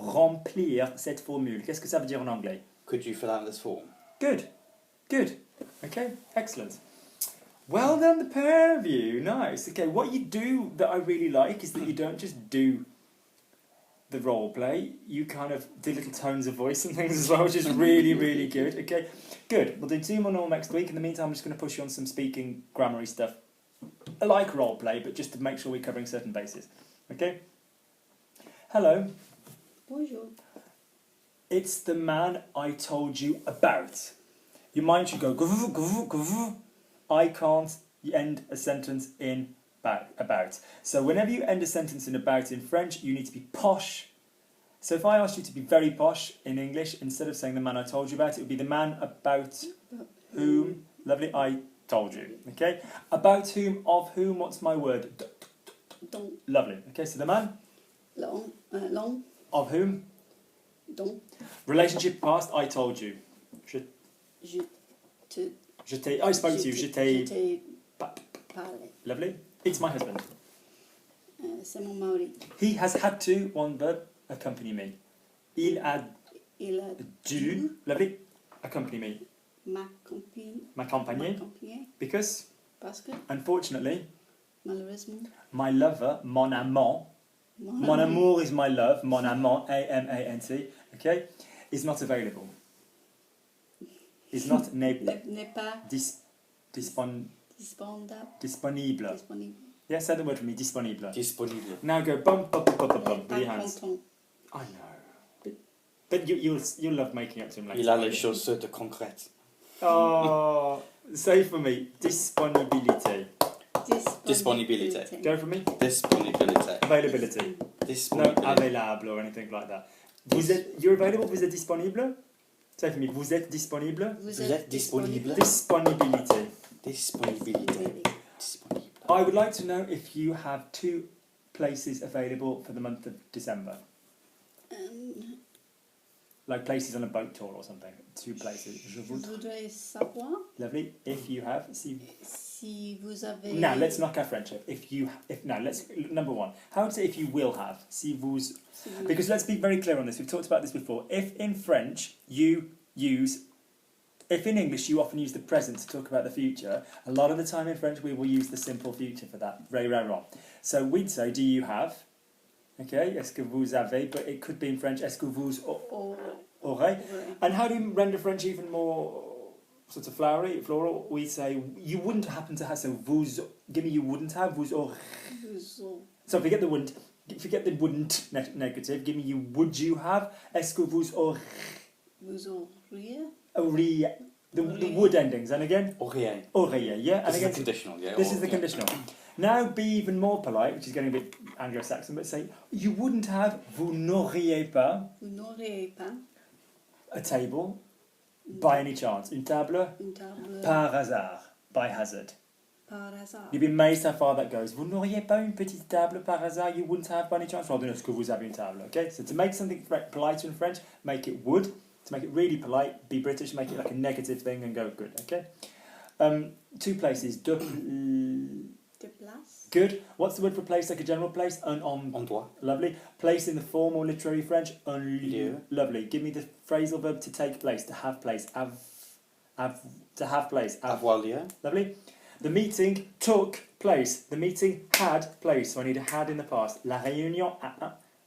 remplir cette formule? Qu'est-ce que ça veut dire en anglais? Could you fill out this form? Good. Good. Okay, excellent. Well done, the pair of you. Nice. Okay, what you do that I really like is that you don't just do the role play, you kind of do little tones of voice and things as well, which is really, really good. Okay, good. We'll do 2 more normal next week. In the meantime, I'm just going to push you on some speaking, grammary stuff. I like role play, but just to make sure we're covering certain bases. Okay? Hello. Bonjour. It's the man I told you about. Your mind should go, I can't end a sentence in about. So whenever you end a sentence in about in French, you need to be posh. So if I asked you to be very posh in English, instead of saying the man I told you about, it would be the man about whom, lovely, I told you. Okay? About whom, of whom, what's my word? Dont. Lovely. Okay, so the man. Long. Of whom? Dont. Relationship past, I told you. Je te. I spoke to you. Je t'ai. Parlé. Lovely. It's my husband. C'est mon mari. He has had to, one verb, accompany me. Il a dû, lovely, accompany me. M'accompagner. Because, Parce que, unfortunately, malheureusement, my lover, mon amant, mon amour is my love, mon amant, A-M-A-N-T, okay, is not available. Is not n'est pas disponible. Yeah, say the word for me, disponible. Disponible. Now go bum, bum, bum, bum, bum, with your pas hands. content. I know. But you'll love making up to him later. Il a les chaussettes concrètes. Oh, say for me, disponibilité. Disponibilité. Go for me. Disponibilité. Availability. No Disponibilité. available or anything like that. You're available, vous êtes disponible? Say for me, vous êtes disponible? Vous êtes disponible? Disponibilité. Disponibilité. Disponible. I would like to know if you have 2 places available for the month of December. Like places on a boat tour or something. 2 places. Je Je voudrais savoir Lovely. If you have, see. si vous avez. Now let's knock our friendship. Let's number 1. How would say if you will have? Si vous. Because let's be very clear on this. We've talked about this before. If in French you use. If in English you often use the present to talk about the future, a lot of the time in French we will use the simple future for that. Very, very wrong. So we'd say, do you have? Okay, est-ce que vous avez? But it could be in French, est-ce que vous aurez? And how do you render French even more sort of floral? We say, you wouldn't happen to have, so vous, give me you wouldn't have, vous aurez. So forget the wouldn't negative, give me you would you have, est-ce que vous aurez? Vous auriez? The would endings, and again? Auriez. Auriez, yeah? And This again, is the conditional, yeah. this is the conditional. Now be even more polite, which is getting a bit Anglo-Saxon, but say, you wouldn't have, vous n'auriez pas, Vous n'aurez pas a table, by any chance. Une table, une table par hasard, by hazard. par hasard. You'd be amazed how far that goes. Vous n'auriez pas une petite table par hasard, you wouldn't have by any chance, rather than est-ce que vous avez une table, okay? So to make something polite in French, make it would. To make it really polite, be British, make it like a negative thing and go good, okay? 2 places. De place. Good. What's the word for place, like a general place? Un Endroit. Lovely. Place in the formal literary French. Un lieu. Lovely. Give me the phrasal verb to take place, to have place. To have place. Avoir lieu. Lovely. The meeting took place. The meeting had place. So I need a had in the past. La réunion.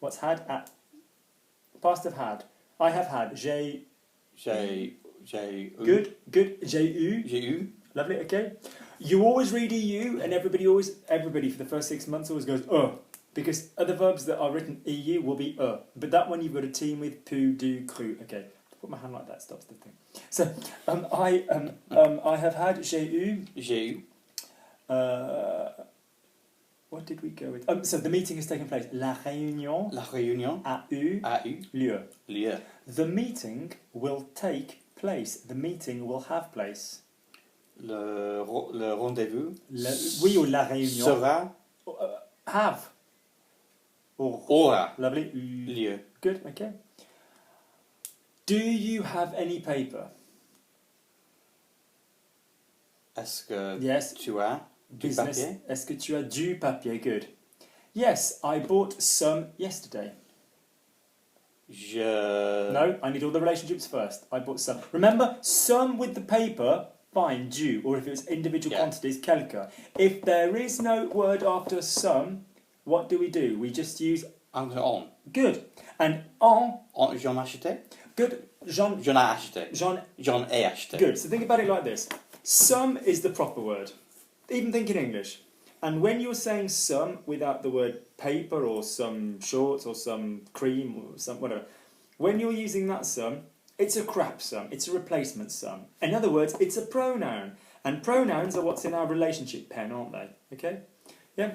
What's had? At. Past of had. I have had. J'ai eu. Good. J'ai eu. J'ai eu. Lovely, okay. You always read EU, and everybody for the first 6 months always goes, because other verbs that are written EU will be. But that one you've got a team with, pu, do, cru. Okay, put my hand like that stops the thing. So, I have had, j'ai eu. J'ai eu. What did we go with? So the meeting has taken place. La réunion. La réunion. A eu. Lieu. Lieu. The meeting will take place. The meeting will have place. Le rendez-vous. Oui, ou la réunion. Sera. Have. Aura. Lovely. Lieu. Good, okay. Do you have any paper? Est-ce que Yes. tu as du Business. papier? Est-ce que tu as du papier? Good. Yes, I bought some yesterday. Je... No, I need all the relationships first. I bought some. Remember, some with the paper, fine, du. Or if it's individual Yeah. quantities, quelques. If there is no word after some, what do? We just use I'm going on. good. And en, J'en ai acheté. good. J'en, J'en ai acheté. j'en, J'en ai acheté. good. So think about it like this. Some is the proper word. Even think in English. And when you're saying some without the word paper or some shorts or some cream or some whatever, when you're using that some, it's a crap sum. It's a replacement sum. In other words, it's a pronoun. And pronouns are what's in our relationship pen, aren't they? Okay? Yeah?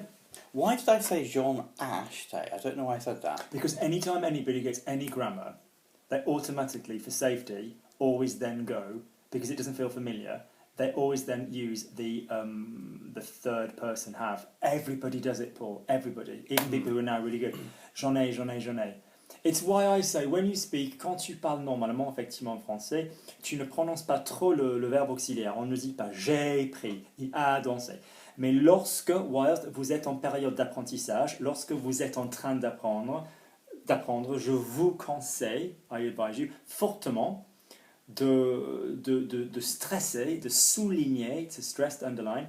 Why did I say j'en ai acheté? I don't know why I said that. Because anytime anybody gets any grammar, they automatically, for safety, always then go, because it doesn't feel familiar, they always then use the third person have. Everybody does it, Paul. Everybody. Even people who are now really good. J'en ai, j'en ai, j'en ai. It's why I say, when you speak, quand tu parles normalement, effectivement en français, tu ne prononces pas trop le verbe auxiliaire. On ne dit pas j'ai pris, il a dansé. Mais lorsque, whilst vous êtes en période d'apprentissage, lorsque vous êtes en train d'apprendre, je vous conseille, I advise you, fortement, de stresser, de souligner, to stress, to underline,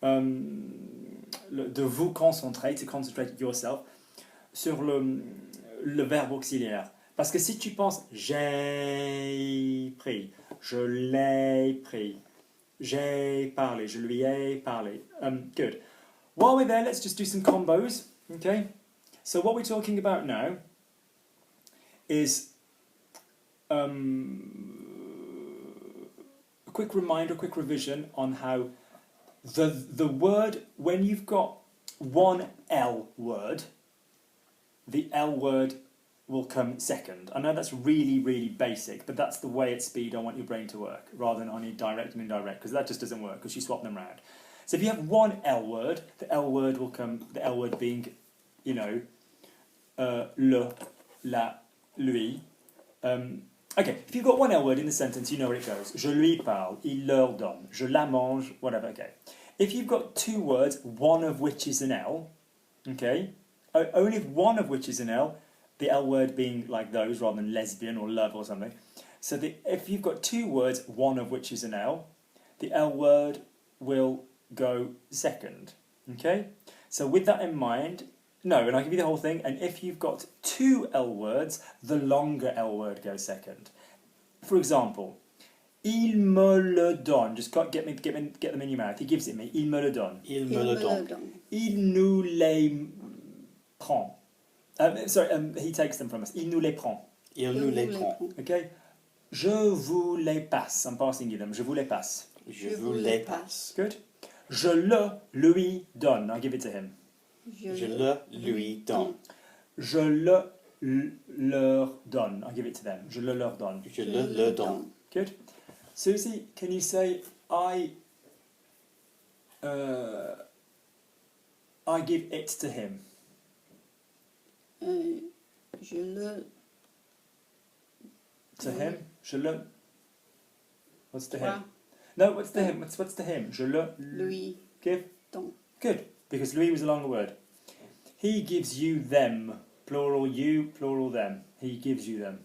de vous concentrer, to concentrate yourself, sur le verbe auxiliaire. Parce que si tu penses j'ai pris, je l'ai pris, j'ai parlé, je lui ai parlé. Good. While we're there, let's just do some combos. Okay. So what we're talking about now is a quick reminder, quick revision on how the word, when you've got one L word, the L word will come second. I know that's really, really basic, but that's the way at speed I want your brain to work, rather than only direct and indirect, because that just doesn't work, because you swap them around. So if you have one L word, the L word will come, the L word being, you know, le, la, lui. Okay, if you've got one L word in the sentence, you know where it goes. Je lui parle, il leur donne, je la mange, whatever, okay. If you've got two words, one of which is an L, okay, only if one of which is an L, the L word being like those rather than lesbian or love or something. So if you've got two words, one of which is an L, the L word will go second. Okay? So with that in mind, no, and I'll give you the whole thing, and if you've got two L words, the longer L word goes second. For example, il me le donne. Just get them in your mouth. He gives it me. Il me le donne. Il me le donne. Il nous les prend. He takes them from us. Il nous les prend. Il nous les prend. Okay? Je vous les passe. I'm passing you them. Je vous les passe. Je vous les passe. Good. Je le lui donne. I give it to him. Je le lui donne. Je le leur donne. I give it to them. Je le leur donne. Je le donne. Good. Susie, can you say I give it to him? Je le... To him? Je le... What's to him? Toi, No, what's to him? What's to him? Je le... lui, Give? donne. Good, because lui was a longer word. He gives you them. Plural you, plural them. He gives you them.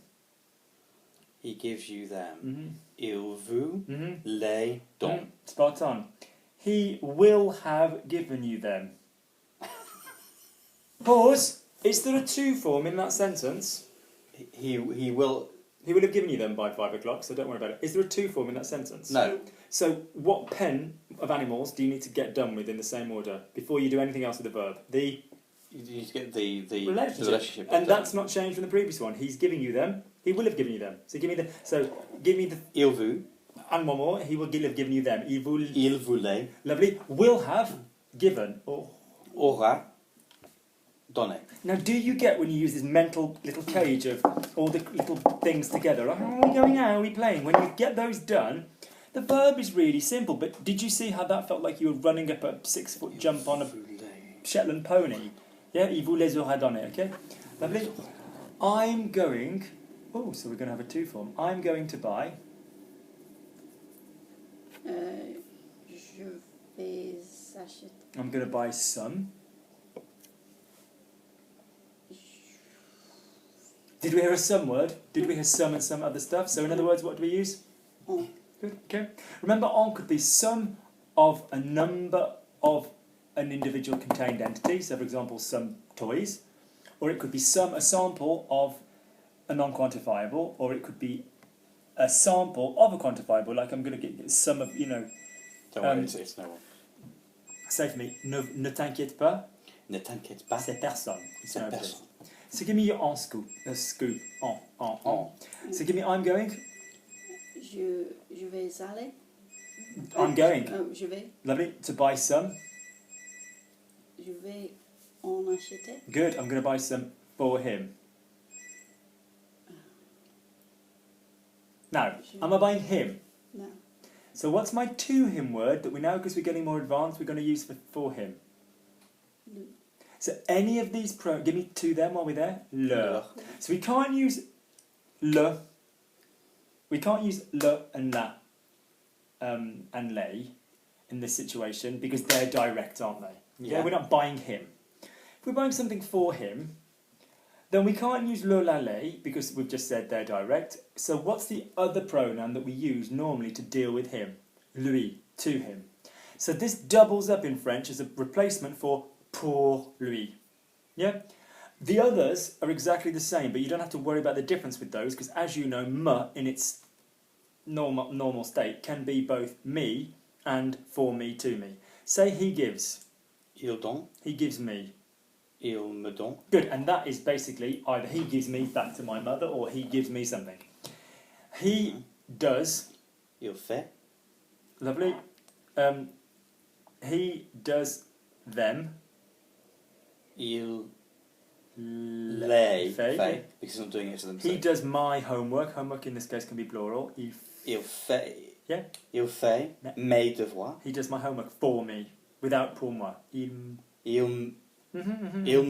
He gives you them. Mm-hmm. Il vous Mm-hmm. les donne. Spot on. He will have given you them. Pause. Is there a to form in that sentence? He will... He will have given you them by 5 o'clock, so don't worry about it. Is there a to form in that sentence? No. So what pen of animals do you need to get done with in the same order before you do anything else with the verb? The You need to get the relationship. bit And done. that's not changed from the previous one. He's giving you them. He will have given you them. So give me the... Il vous... And one more. He will have given you them. Il vous les... Lovely. Will have given. Oh. Aura donné. Now, do you get when you use this mental little cage of all the little things together? Like, are we going out? Are we playing? When you get those done, the verb is really simple. But did you see how that felt like you were running up a 6-foot jump on a Shetland pony? Yeah, il vous les aura donné, okay? Lovely. I'm going... Oh, so we're going to have a to form. I'm going to buy... Je vais acheter. I'm going to buy some... Did we hear a some word? Did we hear some and some other stuff? So in other words, what do we use? En. Good, okay. Remember, en could be some of a number of an individual contained entity. So, for example, some toys. Or it could be a sample of a non-quantifiable. Or it could be a sample of a quantifiable. Like I'm going to get some of, Don't worry, Um, it's no one. say for me, ne t'inquiète pas, Ne t'inquiète pas, c'est personne. It's c'est no place. personne. So give me your en scoop. Scoop. En. En. So give me I'm going. Je vais aller. I'm going. Je vais. Lovely. To buy some. Je vais en acheter. Good. I'm going to buy some for him. Now, am I buying him? No. So what's my to him word that we now, because we're getting more advanced, we're going to use for him? Le. So any of these give me to them while we're there. Le. Le. So we can't use le. We can't use le and la and lay in this situation because they're direct, aren't they? Yeah. We're not buying him. If we're buying something for him, then we can't use le la lay because we've just said they're direct. So what's the other pronoun that we use normally to deal with him? Lui, to him. So this doubles up in French as a replacement for pour lui. Yeah? The others are exactly the same, but you don't have to worry about the difference with those because, as you know, me in its normal state can be both me and for me, to me. Say he gives. Il donne, He gives me. il me donne. Good, and that is basically either he gives me back to my mother or he gives me something. He does. Il fait, Lovely. He does them. il Lay. fait, because I'm doing it to them. He does my homework. Homework in this case can be plural. Il fait, Yeah. il fait Yeah. mes devoirs. He does my homework for me without pour moi. Il Mhm. il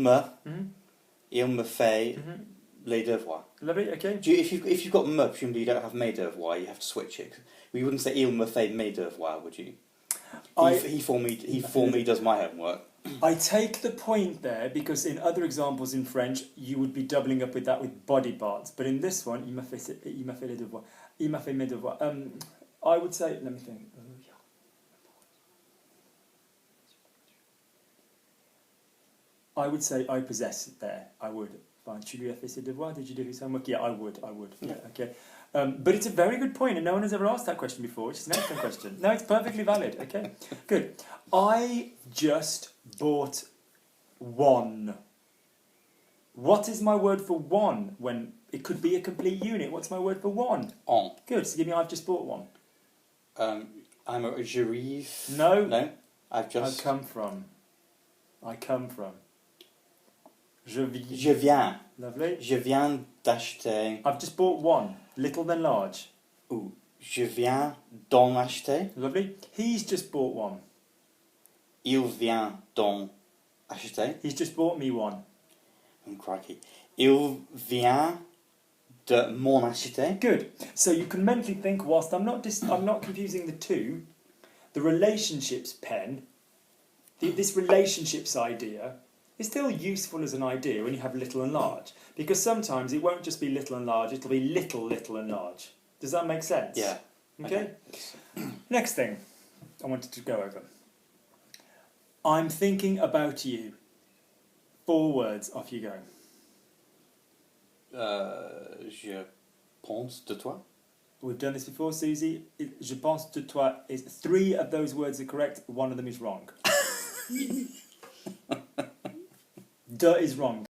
me fait Mhm. les devoirs. Lovely. Okay. If you've got me, presumably you don't have mes devoirs. You have to switch it. You wouldn't say il me fait mes devoirs, would you? He for me does my homework. I take the point there because in other examples in French you would be doubling up with that with body parts, but in this one il m'a fait les devoirs. Il m'a fait mes devoirs. I would say, let me think. I would say I possess it there. I would. Fine. Tu lui as fait ses devoirs? Did you do his homework? Yeah, I would. Yeah, okay. But it's a very good point, and no one has ever asked that question before, which is an excellent question. No, it's perfectly valid. Okay, good. I just bought one. What is my word for one when it could be a complete unit? What's my word for one? En. Good. So give me I've just bought one. J'arrive. No. No. I've just. I come from. Je Je viens. Lovely. Je viens d'acheter. I've just bought one. Little than large. Ou je viens d'en acheter. Lovely. He's just bought one. Il vient d'en acheter. He's just bought me one. Crikey. Il vient de m'en acheter. Good. So you can mentally think, whilst I'm not confusing the two, the relationships pen, this relationships idea is still useful as an idea when you have little and large, because sometimes it won't just be little and large; it'll be little and large. Does that make sense? Yeah. Okay. Next thing I wanted to go over. I'm thinking about you. 4 words. Off you go. Je pense de toi. We've done this before, Susie. Je pense de toi is 3 of those words are correct. 1 of them is wrong. De is wrong.